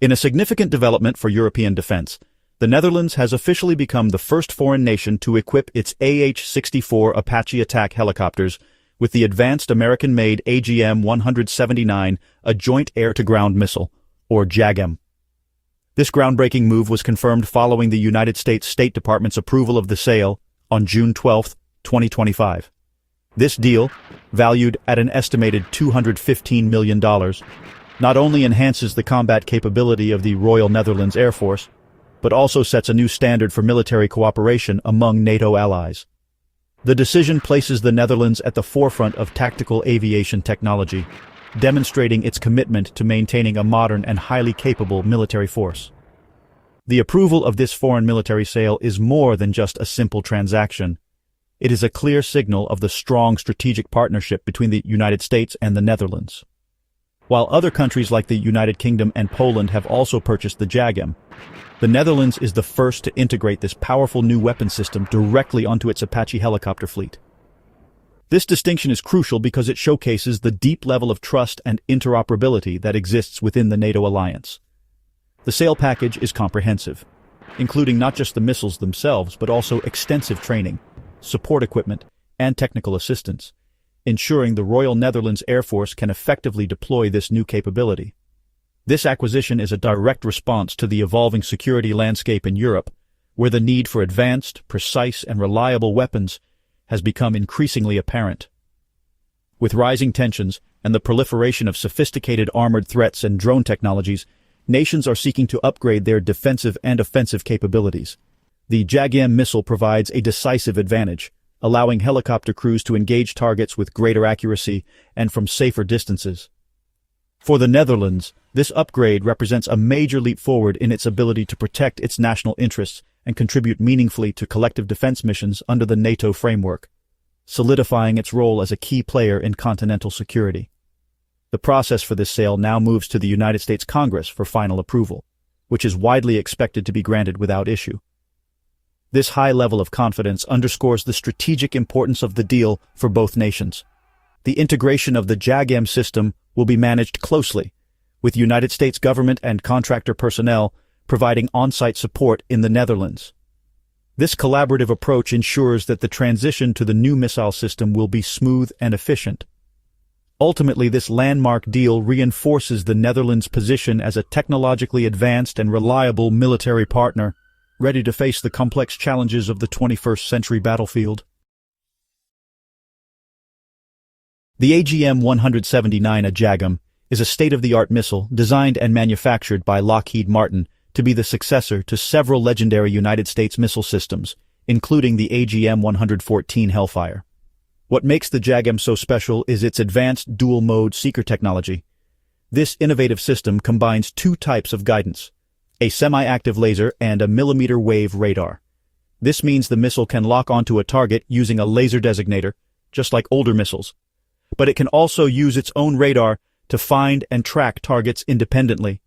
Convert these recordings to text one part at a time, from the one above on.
In a significant development for European defense, the Netherlands has officially become the first foreign nation to equip its AH-64 Apache attack helicopters with the advanced American-made AGM-179, a Joint Air-to-Ground Missile, or JAGM. This groundbreaking move was confirmed following the United States State Department's approval of the sale on June 12, 2025. This deal, valued at an estimated $215 million, not only enhances the combat capability of the Royal Netherlands Air Force, but also sets a new standard for military cooperation among NATO allies. The decision places the Netherlands at the forefront of tactical aviation technology, demonstrating its commitment to maintaining a modern and highly capable military force. The approval of this foreign military sale is more than just a simple transaction. It is a clear signal of the strong strategic partnership between the United States and the Netherlands. While other countries like the United Kingdom and Poland have also purchased the JAGM, the Netherlands is the first to integrate this powerful new weapon system directly onto its Apache helicopter fleet. This distinction is crucial because it showcases the deep level of trust and interoperability that exists within the NATO alliance. The sale package is comprehensive, including not just the missiles themselves, but also extensive training, support equipment, and technical assistance, ensuring the Royal Netherlands Air Force can effectively deploy this new capability. This acquisition is a direct response to the evolving security landscape in Europe, where the need for advanced, precise, and reliable weapons has become increasingly apparent. With rising tensions and the proliferation of sophisticated armored threats and drone technologies, nations are seeking to upgrade their defensive and offensive capabilities. The JAGM missile provides a decisive advantage, allowing helicopter crews to engage targets with greater accuracy and from safer distances. For the Netherlands, this upgrade represents a major leap forward in its ability to protect its national interests and contribute meaningfully to collective defense missions under the NATO framework, solidifying its role as a key player in continental security. The process for this sale now moves to the United States Congress for final approval, which is widely expected to be granted without issue. This high level of confidence underscores the strategic importance of the deal for both nations. The integration of the JAGM system will be managed closely, with United States government and contractor personnel providing on-site support in the Netherlands. This collaborative approach ensures that the transition to the new missile system will be smooth and efficient. Ultimately, this landmark deal reinforces the Netherlands' position as a technologically advanced and reliable military partner, ready to face the complex challenges of the 21st century battlefield. The AGM-179 JAGM is a state-of-the-art missile designed and manufactured by Lockheed Martin to be the successor to several legendary United States missile systems, including the AGM-114 Hellfire. What makes the JAGM so special is its advanced dual-mode seeker technology. This innovative system combines two types of guidance: a semi-active laser and a millimeter-wave radar. This means the missile can lock onto a target using a laser designator, just like older missiles. But it can also use its own radar to find and track targets independently.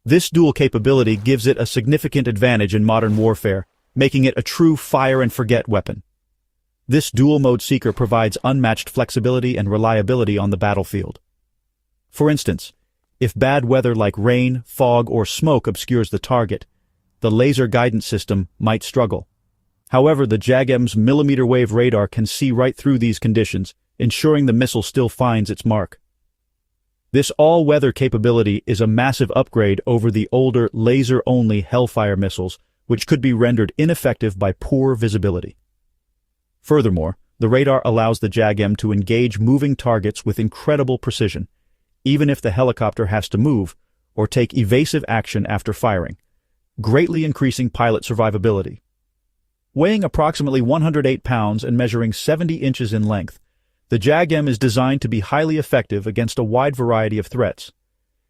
This dual capability gives it a significant advantage in modern warfare, making it a true fire-and-forget weapon. This dual-mode seeker provides unmatched flexibility and reliability on the battlefield. For instance, if bad weather like rain, fog, or smoke obscures the target, the laser guidance system might struggle. However, the JAGM's millimeter-wave radar can see right through these conditions, ensuring the missile still finds its mark. This all-weather capability is a massive upgrade over the older laser-only Hellfire missiles, which could be rendered ineffective by poor visibility. Furthermore, the radar allows the JAGM to engage moving targets with incredible precision, even if the helicopter has to move or take evasive action after firing, greatly increasing pilot survivability. Weighing approximately 108 pounds and measuring 70 inches in length, the JAGM is designed to be highly effective against a wide variety of threats.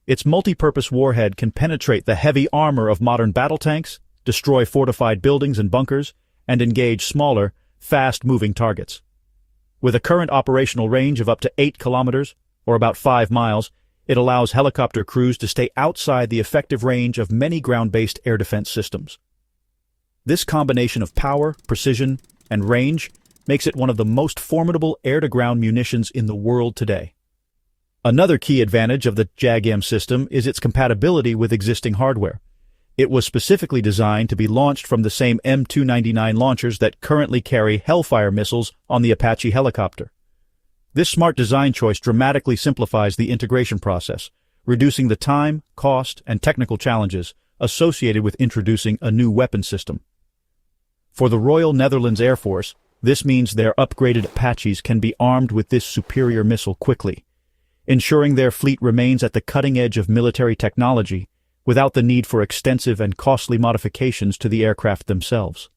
Its multi-purpose warhead can penetrate the heavy armor of modern battle tanks, destroy fortified buildings and bunkers, and engage smaller, fast-moving targets. With a current operational range of up to 8 kilometers, or about 5 miles, it allows helicopter crews to stay outside the effective range of many ground-based air defense systems. This combination of power, precision, and range makes it one of the most formidable air-to-ground munitions in the world today. Another key advantage of the JAGM system is its compatibility with existing hardware. It was specifically designed to be launched from the same M299 launchers that currently carry Hellfire missiles on the Apache helicopter. This smart design choice dramatically simplifies the integration process, reducing the time, cost, and technical challenges associated with introducing a new weapon system. For the Royal Netherlands Air Force, this means their upgraded Apaches can be armed with this superior missile quickly, ensuring their fleet remains at the cutting edge of military technology without the need for extensive and costly modifications to the aircraft themselves.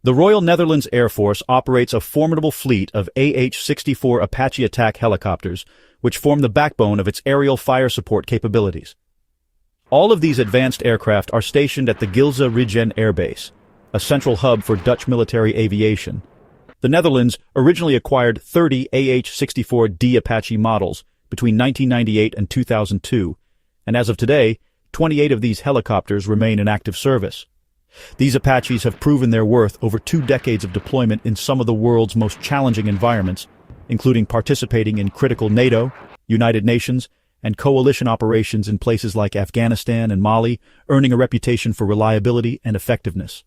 The Royal Netherlands Air Force operates a formidable fleet of AH-64 Apache attack helicopters, which form the backbone of its aerial fire support capabilities. All of these advanced aircraft are stationed at the Gilze Regen Air Base, a central hub for Dutch military aviation. The Netherlands originally acquired 30 AH-64D Apache models between 1998 and 2002, and as of today, 28 of these helicopters remain in active service. These Apaches have proven their worth over 2 decades of deployment in some of the world's most challenging environments, including participating in critical NATO, United Nations, and coalition operations in places like Afghanistan and Mali, earning a reputation for reliability and effectiveness.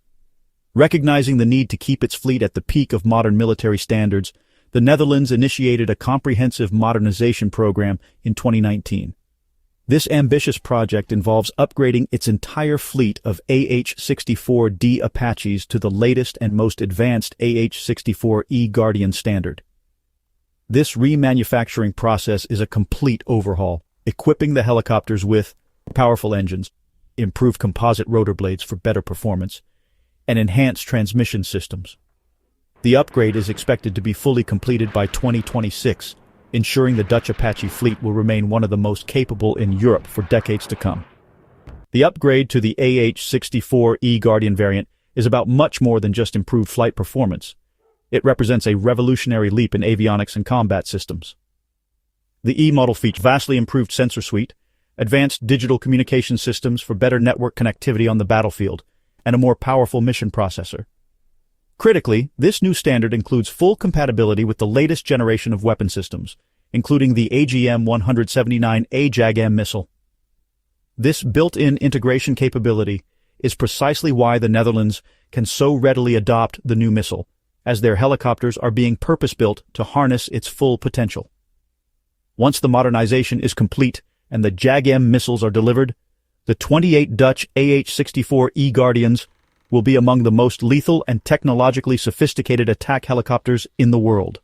Recognizing the need to keep its fleet at the peak of modern military standards, the Netherlands initiated a comprehensive modernization program in 2019. This ambitious project involves upgrading its entire fleet of AH-64D Apaches to the latest and most advanced AH-64E Guardian standard. This remanufacturing process is a complete overhaul, equipping the helicopters with powerful engines, improved composite rotor blades for better performance, and enhanced transmission systems. The upgrade is expected to be fully completed by 2026, ensuring the Dutch Apache fleet will remain one of the most capable in Europe for decades to come. The upgrade to the AH-64E Guardian variant is about much more than just improved flight performance. It represents a revolutionary leap in avionics and combat systems. The E model features vastly improved sensor suite, advanced digital communication systems for better network connectivity on the battlefield, and a more powerful mission processor. Critically, this new standard includes full compatibility with the latest generation of weapon systems, including the AGM-179A JAGM missile. This built-in integration capability is precisely why the Netherlands can so readily adopt the new missile, as their helicopters are being purpose-built to harness its full potential. Once the modernization is complete and the JAGM missiles are delivered, the 28 Dutch AH-64E Guardians will be among the most lethal and technologically sophisticated attack helicopters in the world.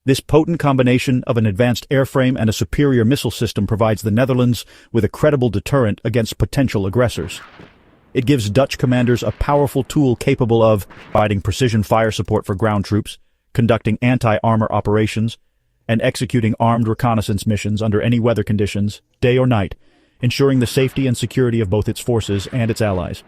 This potent combination of an advanced airframe and a superior missile system provides the Netherlands with a credible deterrent against potential aggressors. It gives Dutch commanders a powerful tool capable of providing precision fire support for ground troops, conducting anti-armor operations, and executing armed reconnaissance missions under any weather conditions, day or night, ensuring the safety and security of both its forces and its allies.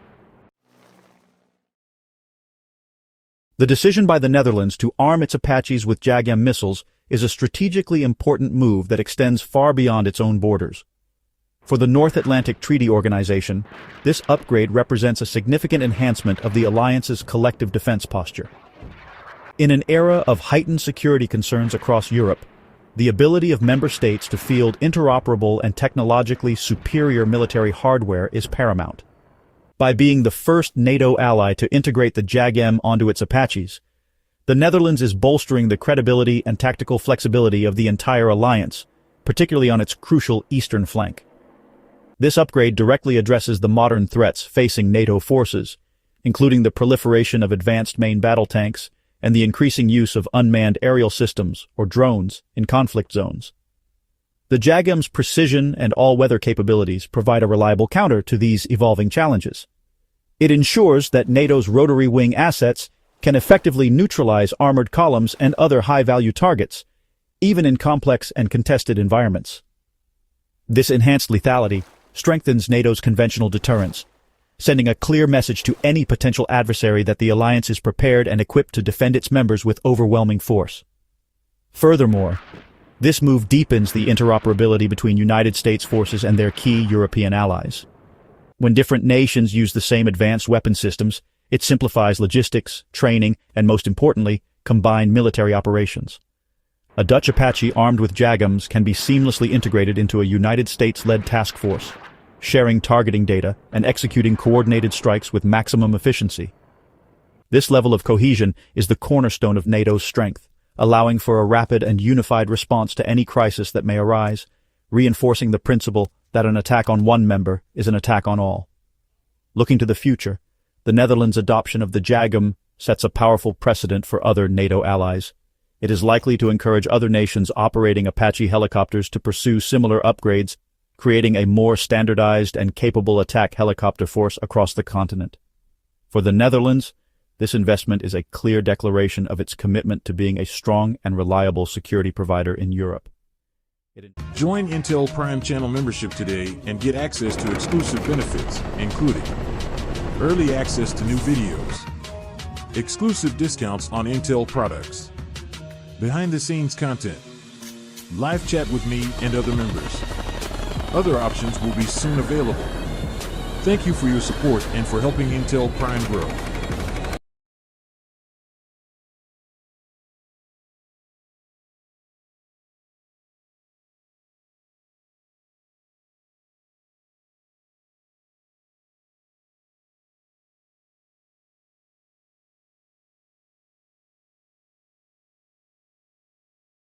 The decision by the Netherlands to arm its Apaches with JAGM missiles is a strategically important move that extends far beyond its own borders. For the North Atlantic Treaty Organization, this upgrade represents a significant enhancement of the alliance's collective defense posture. In an era of heightened security concerns across Europe, the ability of member states to field interoperable and technologically superior military hardware is paramount. By being the first NATO ally to integrate the JAGM onto its Apaches, the Netherlands is bolstering the credibility and tactical flexibility of the entire alliance, particularly on its crucial eastern flank. This upgrade directly addresses the modern threats facing NATO forces, including the proliferation of advanced main battle tanks and the increasing use of unmanned aerial systems, or drones, in conflict zones. The JAGM's precision and all-weather capabilities provide a reliable counter to these evolving challenges. It ensures that NATO's rotary wing assets can effectively neutralize armored columns and other high-value targets, even in complex and contested environments. This enhanced lethality strengthens NATO's conventional deterrence, sending a clear message to any potential adversary that the alliance is prepared and equipped to defend its members with overwhelming force. Furthermore, this move deepens the interoperability between United States forces and their key European allies. When different nations use the same advanced weapon systems, it simplifies logistics, training, and most importantly, combined military operations. A Dutch Apache armed with JAGMs can be seamlessly integrated into a United States-led task force, sharing targeting data and executing coordinated strikes with maximum efficiency. This level of cohesion is the cornerstone of NATO's strength, allowing for a rapid and unified response to any crisis that may arise, reinforcing the principle that an attack on one member is an attack on all. Looking to the future, the Netherlands' adoption of the JAGM sets a powerful precedent for other NATO allies. It is likely to encourage other nations operating Apache helicopters to pursue similar upgrades, creating a more standardized and capable attack helicopter force across the continent. For the Netherlands, this investment is a clear declaration of its commitment to being a strong and reliable security provider in Europe. Join Intel Prime channel membership today and get access to exclusive benefits, including early access to new videos, exclusive discounts on Intel products, behind-the-scenes content, live chat with me and other members. Other options will be soon available. Thank you for your support and for helping Intel Prime grow.